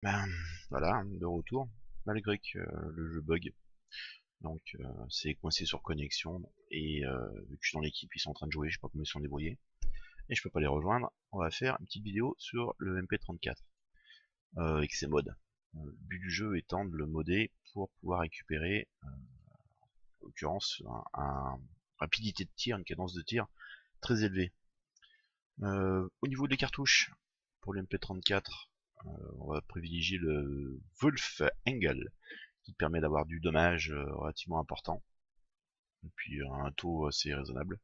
Ben, voilà, de retour, malgré que le jeu bug. Donc c'est coincé sur connexion, et vu que je suis dans l'équipe, ils sont en train de jouer, je sais pas comment ils sont débrouillés, et je peux pas les rejoindre. On va faire une petite vidéo sur le MP34, avec ses mods. Le but du jeu étant de le modder pour pouvoir récupérer, en l'occurrence, rapidité de tir, une cadence de tir très élevée. Au niveau des cartouches, pour le MP34, on va privilégier le Wolf Angle, qui permet d'avoir du dommage relativement important, et puis un taux assez raisonnable.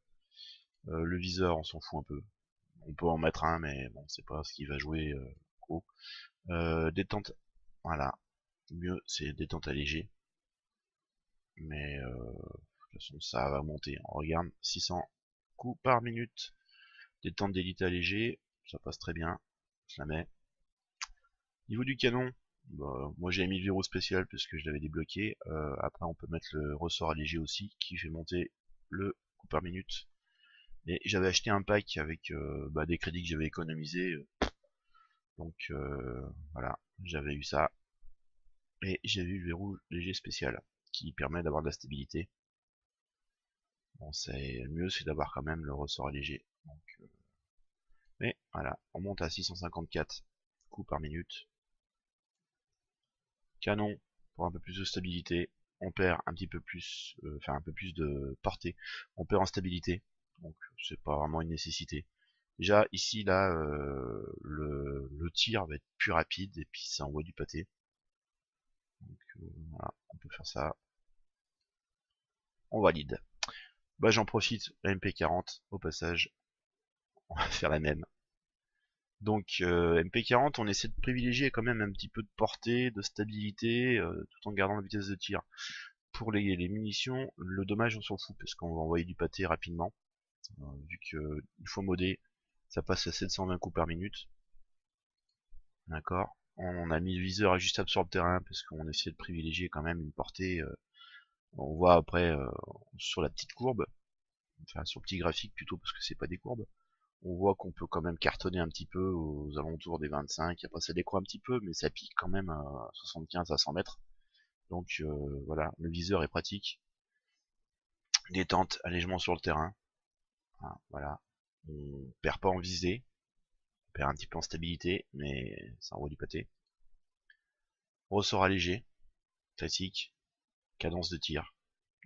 Le viseur, on s'en fout un peu. On peut en mettre un, mais bon, c'est pas ce qui va jouer gros. Détente, voilà. Mieux, c'est détente allégée. Mais de toute façon, ça va monter. On regarde, 600 coups par minute. Détente d'élite allégée, ça passe très bien. Je la mets. Niveau du canon, bah, moi j'ai mis le verrou spécial parce que je l'avais débloqué. Après, on peut mettre le ressort allégé aussi, qui fait monter le coup par minute. Et j'avais acheté un pack avec des crédits que j'avais économisés. Donc voilà, j'avais eu ça. Et j'ai eu le verrou léger spécial, qui permet d'avoir de la stabilité. Bon, c'est le mieux, c'est d'avoir quand même le ressort léger. Donc, mais voilà, on monte à 654 coups par minute. Canon pour un peu plus de stabilité. On perd un petit peu plus, enfin un peu plus de portée. On perd en stabilité, donc c'est pas vraiment une nécessité. Déjà ici là, le tir va être plus rapide et puis ça envoie du pâté. Donc voilà, on peut faire ça. On valide. Bah j'en profite, la MP40 au passage, on va faire la même. Donc MP40, on essaie de privilégier quand même un petit peu de portée, de stabilité, tout en gardant la vitesse de tir. Pour les munitions, le dommage on s'en fout parce qu'on va envoyer du pâté rapidement, vu que une fois modé, ça passe à 720 coups par minute. D'accord. On a mis le viseur ajustable sur le terrain parce qu'on essaie de privilégier quand même une portée. On voit après sur la petite courbe, enfin sur le petit graphique plutôt parce que c'est pas des courbes, on voit qu'on peut quand même cartonner un petit peu aux alentours des 25. Après ça décroît un petit peu, mais ça pique quand même à 75 à 100 mètres. Donc voilà, le viseur est pratique. Détente, allègement sur le terrain. Hein, voilà. On perd pas en visée, on perd un petit peu en stabilité, mais ça envoie du pâté. Ressort allégé, classique, cadence de tir,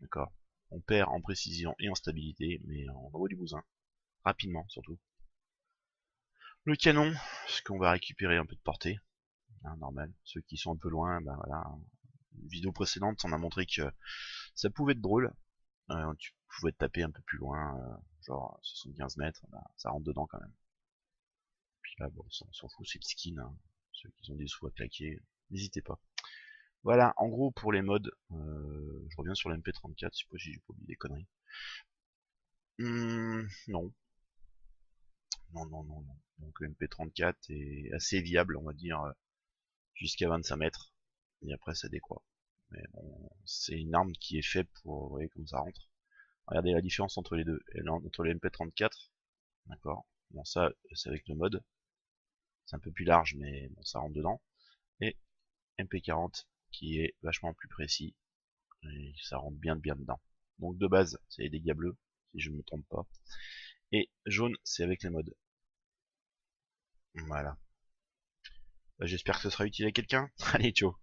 d'accord. On perd en précision et en stabilité, mais on envoie du bousin, rapidement surtout. Le canon, parce qu'on va récupérer un peu de portée, hein, normal. Ceux qui sont un peu loin, ben voilà. Une vidéo précédente, on a montré que ça pouvait être drôle. Tu pouvais te taper un peu plus loin, genre 75 mètres, ben, ça rentre dedans quand même. Puis là, bon, on s'en fout, c'est le skin, hein. Ceux qui ont des sous à claquer, n'hésitez pas. Voilà, en gros pour les mods, je reviens sur l'MP34, si j'ai pas oublié des conneries. Non, non. Donc le MP34 est assez viable, on va dire, jusqu'à 25 mètres, et après ça décroît. Mais bon, c'est une arme qui est faite pour, vous voyez comme ça rentre. Regardez la différence entre les deux, et entre le MP34, d'accord, bon ça c'est avec le mode, c'est un peu plus large mais bon ça rentre dedans, et MP40 qui est vachement plus précis, et ça rentre bien dedans. Donc de base, c'est les dégâts bleus, si je ne me trompe pas. Et jaune, c'est avec les mods. Voilà. Bah, j'espère que ce sera utile à quelqu'un. Allez, ciao.